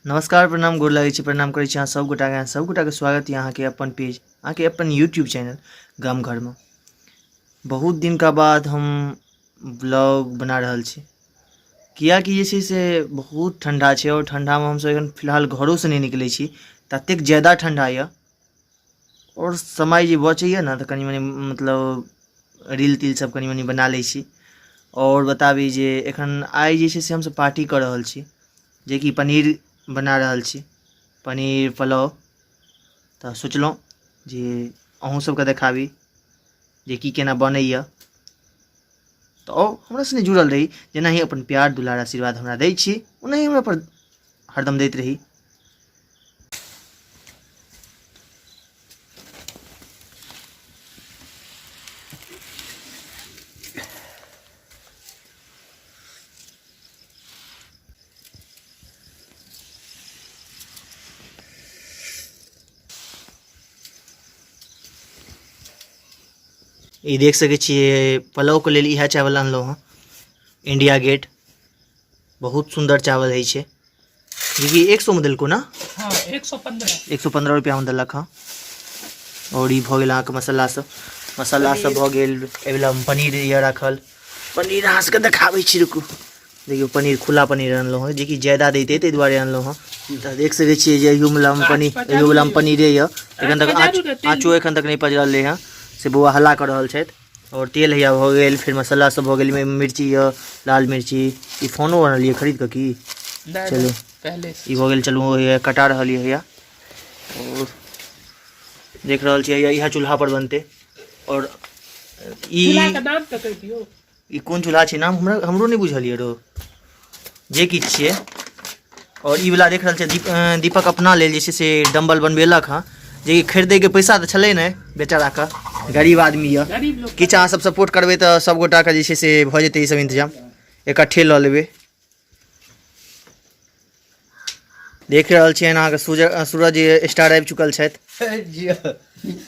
नमस्कार प्रणाम गोर लगै छी प्रणाम करै छी अहाँ सब गोटाके स्वागत यहाँ के अपन पेज अहाँ के अपन यूट्यूब चैनल गाम घर में। बहुत दिन का बाद हम ब्लॉग बना रहल छी कियाकि जे छै से बहुत ठंडा छै और ठंडा में हम सब एखन फिलहाल घरों से नहीं निकलै छी ततेक ज़्यादा ठंडा यऽ और समय जे बचैए ना तऽ कनि मनि मतलब रील तिल सब कनि मनि बना लै छी। और बताबी जे एखन आइ जे छै से हमसब पार्टी कऽ रहल छी जे कि पनीर बना रहल छी पनीर पुलाव। तो सोचलहुँ जे अहूँ सबके देखाबी जे की केना बनैया तो हमरा सने जुड़ल रही जेना ही अपन प्यार दुलार आशीर्वाद हमरा दै छी ओनाही हमरा पर हरदम दैत रही। ये देख सके छिए पुलाव के लेल इएह चावल अनलहुँ हँ इंडिया गेट। बहुत सुंदर चावल है छै जी 100 में दिलको ना। हाँ 115 रुपया में दिलक हाँ। और ये भऽ गेल अहाँके मसाला सब भऽ गेल। एवला पनीर ये राखल पनीर अहाँ सबके देखाबै छी रुकू देखियो पनीर खुला पनीर अनलहुँ हँ जे कि ज्यादा दैते ताहि दुआरे अनलहुँ हँ। तऽ देख सकै छियै जे एहियोवला में पनीरे यऽ एखन तक आँचो एखन तक नहीं पजरल है से बउआ हल्ला कर रहल छथि। और तेल हैया भऽ गेल फिर मसाला सब भऽ गेल मिर्ची यऽ लाल मिर्ची ई फोनो आनलियै खरीद कऽ की चलू पहले ई भऽ गेल। चलू कटा रहल यऽ हैया और देख रहल छियै यह चूल्हा पर बनते। और चूल्हा का नाम तो कह दियो ई कोन चूल्हा छै नाम हमरो नहीं बुझल यऽ रो जे किछु छियै। और ई वाला देख रहल छै दीपक अपना लेल जे छै से डम्बल बनबेलक हँ जे कि खरीदे के पैसा तऽ छलै नहि बेचारा का गरीब आदमी यऽ किछु अहाँ सब सपोर्ट करबै तऽ सब गोटा के जे छै से भऽ जेतै ई सब इंतजाम इकट्ठे लऽ लेबै। देख रहल छियै अहाँके सूरज स्टार आबि चुकल छथि।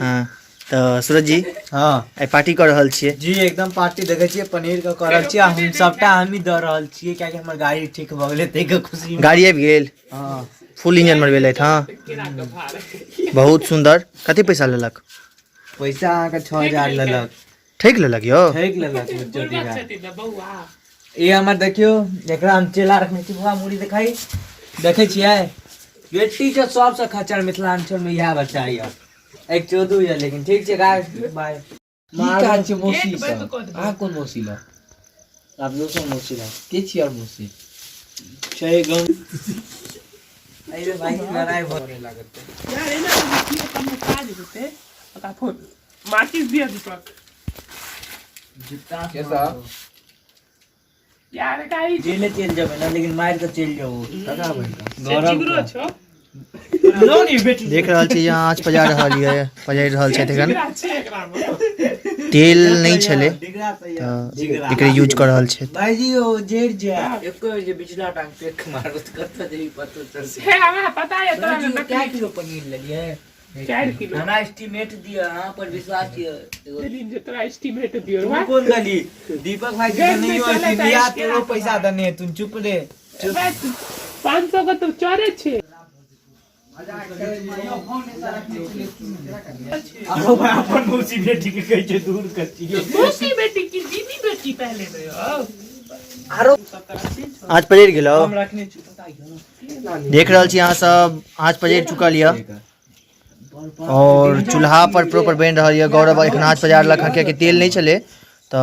हाँ तो सूरज जी हाँ आई पार्टी कर रहल छियै जी एकदम पार्टी देखे छियै पनीर के कर रहल छियै हम सबटा हम ही दऽ रहल छियै कियाकि हमर गाड़ी ठीक भऽ गेलै तै के खुशी में गाड़ी आबि गेल हाँ फुल इंजन मरबेलथि हाँ बहुत सुंदर। कते पैसा लेलक पैसा अहाँके 6000 लेलक ठकि लेलक यौ ठक लेलक ये हमर देखियो एकरा हम चेला रखने छी बुआ मुड़ी देखाई देखे छियै बेटी के सबसे खच्चर मिथिलांचल में यह बच्चा ये एक चोदू ये लेकिन ठीक छै गाइस बाय मार छै मौसी सब आ कोन मौसी ल आप दोसर मौसी ल के छी और मौसी छै गम अरे भाई लड़ाई होने लागत यार एना वीडियो कम काज होते पता फोन माचिस दिया दीपक जितना कैसा यार काई जेले चल जाबे ना लेकिन मार के चल जाओ दादा भाई जिगरो छो नो नहीं बेटी देख रहल छी यहाँ आँच पजा रहल छै एखन तेल नहीं छले तऽ एकरे यूज कर रहल छै। भाई जी ओ जेड़ जा एको जे बिचला टांग पे मारो तो कत देई पतो चल है हमें पता है तोरा किलो क्या किलो पनीर लेलिए 4 किलो हमरा एस्टीमेट दिया हां पर विश्वास किया दिन जे तोरा एस्टीमेट दियो तू कौन गली दीपक भाई जी नहीं हो दिया तेरो पैसा दने तू चुप रे 500 का तो चोरे छे अरो भाई अपन मौसी बेटी के कह के दूर कर छी मौसी बेटी की दीदी बेटी पहले दो आरो आज पजर गेलो हम रखने छी पता है देख रहल छी अहाँ सब आज पजर चुकल यऽ और चूल्हा पर प्रॉपर बन रहल यऽ। गौरव एखन आज पजारलक हँ कियाकि तेल नहीं छले तो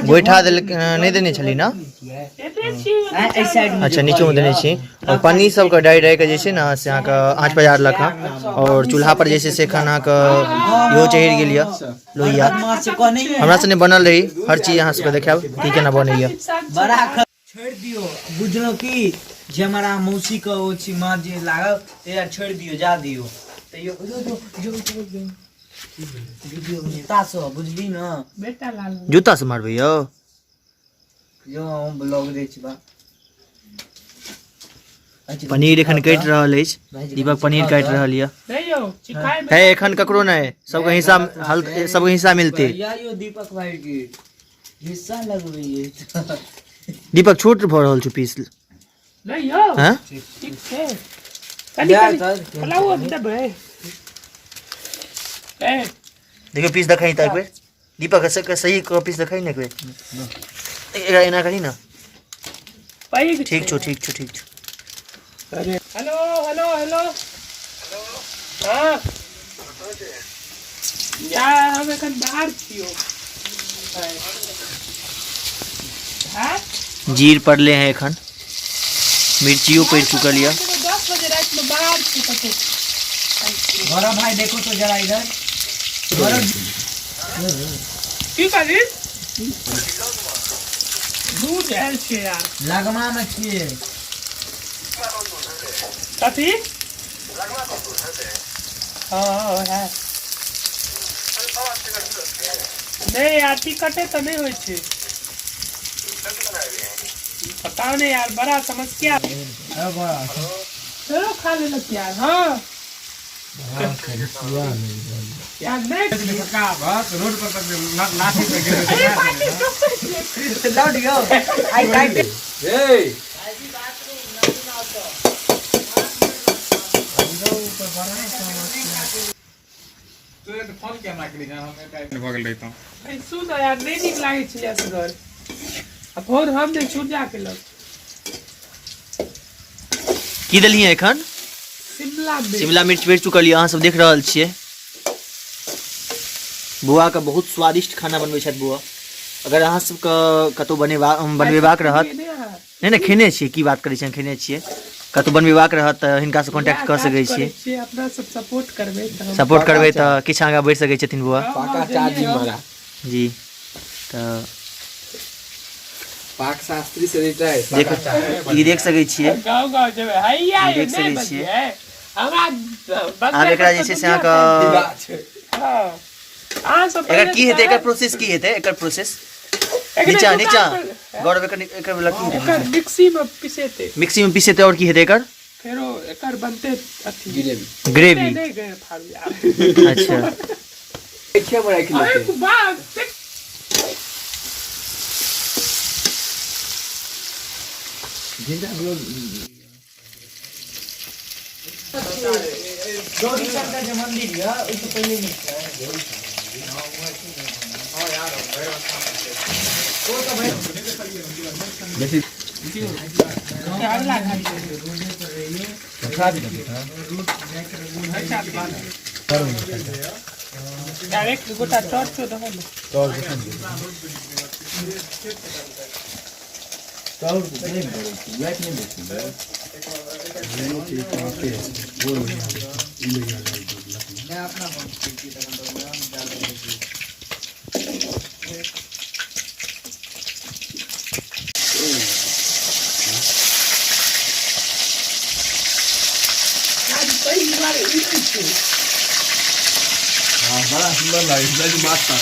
गोइठा नहीं देने छली ना अच्छा नीचे में देने छी और पनीर सब के डाई के जे छै ना से अहाँ के आँच पजारलक हँ और चूल्हा पर जे छै से एखन अहाँ के इहो चढ़ि गेल यऽ लोहिया हमरा सने बनल रही हर चीज अहाँ सबके देखाब की केना बनैया। बड़ा छोड़ दियो बुझलो की जे हमारा मौसी का ओ छी मां जे लागल ते यार छोड़ दियो जा दियो तैयो जो वीडियो नेता सो बुझली ना बेटा लाल जूता से मारबै यौ जो हम ब्लॉग दै छी बा पनीर एखन कटि रहल अछि दीपक पनीर काटि रहल यऽ नहीं यो चिखाई है एखन ककरो नहीं सबके हिस्सा मिलते यार यो दीपक भाई की हिस्सा लगबै दीपक छोट भऽ रहल छौ पीस नहीं यो हैं ठीक है कनी यार, कनी सर, पलाऊ हम देबे ए देखियो पीस दिखाई त एक बेर दीपक के सही को पीस दिखाई न एक बेर एकरा एना करी ना पैग ठीक छौ ठीक छौ ठीक छौ अरे हेलो हेलो हेलो हाँ यार हम एखन बाहर छियो हाँ जीर पड़ले हैं एखन मिर्चियो पड़ चुकल या 10 बजे रात में बाहर छी कतो बड़ा भाई देखो तो जरा इधर की करी दूध आयल छै यार लगमा में छिए कथी हाँ है नहीं यार टिकटे तो नहीं होय छै पता नहीं यार बड़ा समस्या चलो खा ले लग यार हाँ यार नहीं रोड पर लाठी पे अरे पानी चुप लौट गयो आई टाइट ए तो ये फोन कैमरा के लिए हम बगल रहता हूं भाई सुन यार नहीं निक लागे छै असगर अब फोन हम दे छूट जा के लग की देलिए एखन शिमला मिर्च पड़ चुकल या अहाँ सब देख रहल छियै बुआ का बहुत स्वादिष्ट खाना बनबै छथि बुआ अगर अहाँ सबके कतौ बनबेबाक रहत नहीं नहीं खेने छियै की बात करै छियै खेने छियै कतौ बनबेबाक रहत तऽ हिनका से कांटेक्ट कर सकै छियै अपना सब सपोर्ट करबै तऽ सपोर्ट करबै तऽ किछु आगाँ बढ़ि सकै छथिन बुआ पाका चार्जिंग वाला जी तऽ पाक शास्त्री से रिटायर देख ई देख सकै छियै गाँव गाँव जेबै हैया ये देख नहीं सकै छियै। बजिए हमरा आब एकरा जे छै से अहाँके हाँ अहाँ सब एकर की हेतै एकर प्रोसेस की हेतै एकर प्रोसेस नीचा नीचा गौरव एकर वाला की हेतै एकर मिक्सी में पिसेते मिक्सी में पीसेतै और की हेतै एकर फेरो एकर बनते अथी ग्रेवी नहीं गए फाड़ यार अच्छा पीछे में रख अरे लेते बात गौरी शंकर के मंदिर है उससे पहले नहीं यार लगा यार एक गोटा टॉर्च तो दहल बड़ा सुंदर लगे मास्टर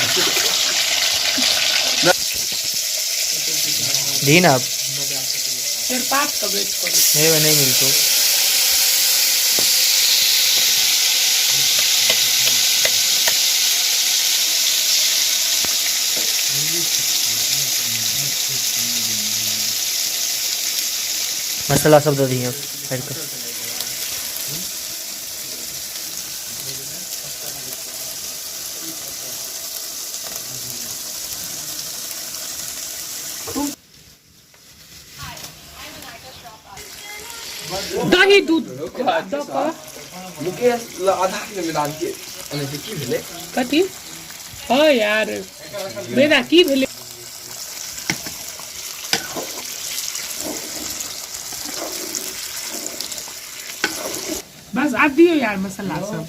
दिन आप फिर पाँच का वेट करो नहीं मिलतो मसाला सब दे दिए फेर कर दही दूध मुकेश आधा किलो मैदान के की भेले कथी हाँ यार बेदा की भेले बस आप दियो यार मसाला सब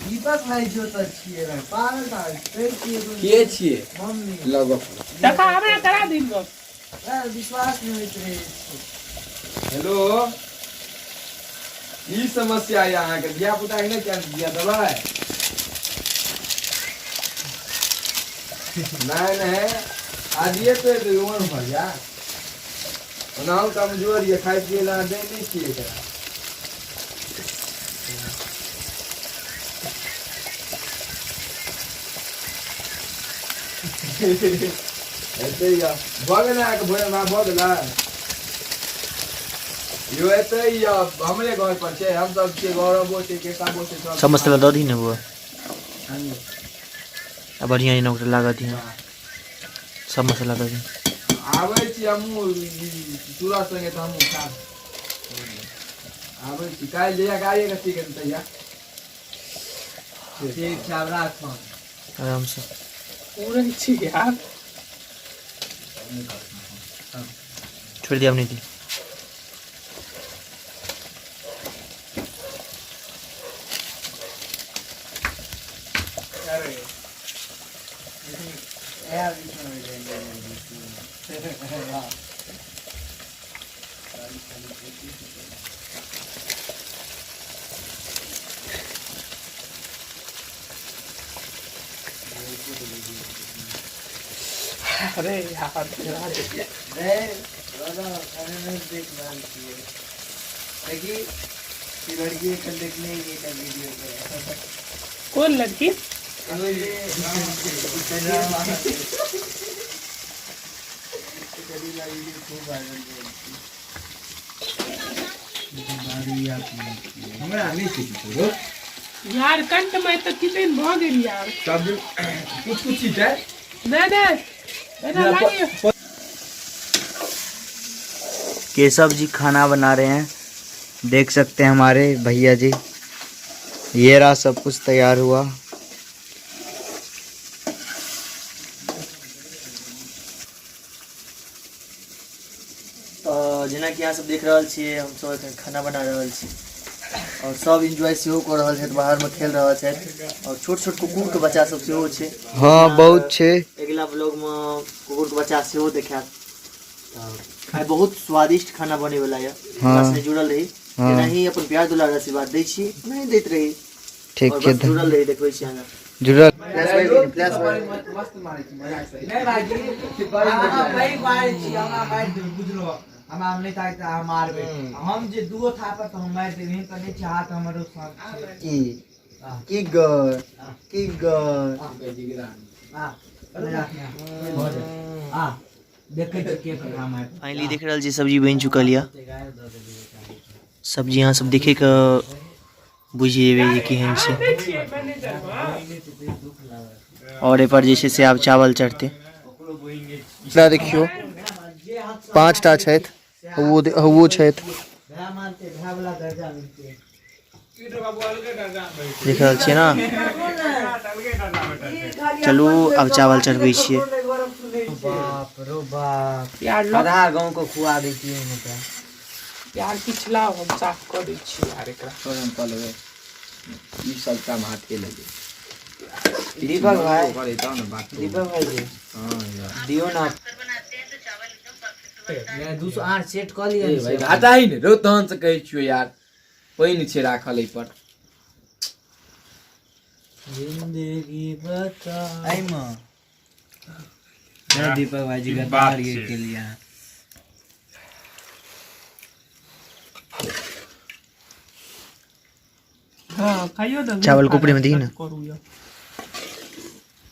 दीपक भाई जो तो छिए रे पागल था के छिए मम्मी लगो देखा हमरा करा दिन गो विश्वास नहीं होइत रहे हेलो ई समस्या है यहाँ के दिया पुता ने क्या दिया दवाई नहीं आज ये तो यूं भर जा नाम कमजोर ये खाई पिए ला दे नहीं चाहिए तेरा ऐसे ही भगना के भोजन में भगला यो एतै या हमरे घर पर छै, हम सब के गौरवो छै, केताबो छै, सब मसाला दऽ दी ने बुआ, आ बढ़िया ही नौकरी लागत है, सब मसाला दऽ दी। आबै छी हमहूँ चूड़ा संगे तऽ हमहूँ खाब। आबै छी काल्हि जहिया गाड़िए कथी के तहिया। ठीक छै, अब राख फोन। आराम से पूरे छी यार। छोड़ दिया हमने दी। अरे यार गिरा दे। लड़की को देखने ही का वीडियो पे। कौन लड़की? यार कंठ में तो कितने भाग गई यार। सब कुछ चीज है। नहीं केशव जी खाना बना रहे हैं, देख सकते हैं हमारे भैया जी। ये रहा सब कुछ तैयार हुआ। जेना कि अहाँ सब देख रहल छियै, हम सब एखन खाना बना रहल छी और सब एंजॉय सेहो कऽ रहल छथि, बाहर में खेल रहल छथि और छोट छोट कुकुर के बच्चा सब सेहो छै। हाँ बहुत छै। अगला ब्लॉग में कुकुर के बच्चा सेहो देखायत। आइ बहुत स्वादिष्ट खाना बने वाला है। हमरा से जुड़ल रही, जेना ही अपन प्यार दुलार आशीर्वाद दै छी, नहीं दैत रही। ठीक और छै, बस जुड़ल रही, देखबै छी अहाँ जुड़ल। मस्त मारै छी, मजाक से नहीं भाई भाई मारै छी, हमरा मार दे बुझलो। हम नहीं ताकत हम मारबे, हम जे दुओ था पर तो हम मार देबे, हिन पर नहीं छै हाथ हमरो साथ की गर देखे छी के कर मार। फाइनली देख रहल छी सब्जी बनि चुकल यऽ। सब्जी अहाँ सब देखे के बुझि जेबै जे केहन छै। और एपर जे छै से आब चावल चढ़तै। देखियो 5टा छथि, वो छथि, देख रहल छियै ना। चलू अब चावल चढ़बै छियै। बाप रो बाप, यार आधा गांव को खुआ देती है मतलब। यार पिछला हम साफ कर दै छी यार एकरा। छोड़न क लेबै, ई सब काम हाथे लगे। दीपक भाई, करे तब ना बात। दीपक भाई जी, हां यार दियो ना। मैं 208 सेट कर लिया भाई, हटा ही ने रो तहन से कहै छियो यार, पानी छै राखल एहि पर। जिंदगी बता आई मां, मैं दीपक भाई जी का के लिए। हाँ खाइयो तो चावल कुपड़ी में दी ना। करू या